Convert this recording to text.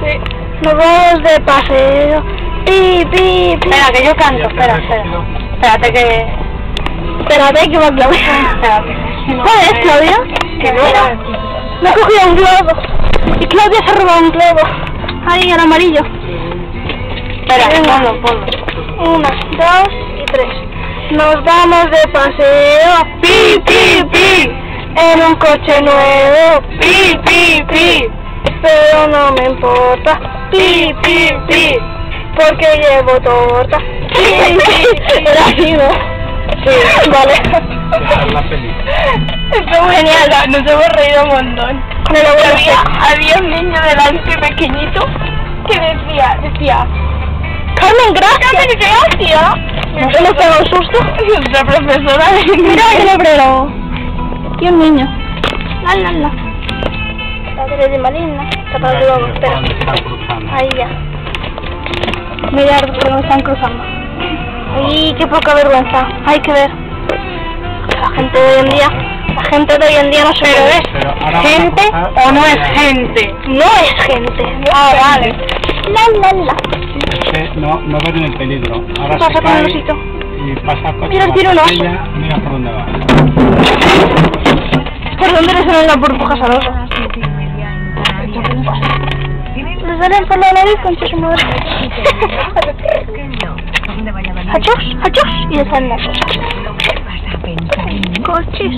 Sí. Nos vamos de paseo. Pi, pi, pi. Espera, que yo canto. Espérate que... Espérate que va Claudia. Espérate. ¿Cuál es, Claudia? Que mira. Me ha cogido un globo. Y Claudia se ha robado un globo. Ahí, el amarillo. Espera, ponlo. 1, 2 y 3. Nos vamos de paseo. Pi, pi, pi. En un coche nuevo. Pi, pi, pi. Pero no me importa. Pi, pi, pi. Porque llevo torta. Era así, ¿no? Sí. Vale. La peli. Esto muy genial, nos hemos reído un montón. Me lo voy a hacer. Había un niño delante pequeñito que decía Carmen, gracias. gracias. ¿No se nos pega un susto? Nuestra profesora de Mira el lebrero. Y un niño. La. Padre de Malina. Tapa el globo, espera. Ahí ya. Mira que nos están cruzando. Ay, qué poca vergüenza. Hay que ver. La gente de hoy en día. La gente de hoy en día no se Pero ve. es gente o no es gente. No es gente. Ah, vale. La. No ven el peligro. Ahora Pasa se con el cae osito. y pasa coche. Mira el tiruno. Mira por dónde va. ¿Por dónde le salen las burbujas al oso? Le salen por la nariz con su madre. ¡Hachos! Y le salen las cosas. Coches.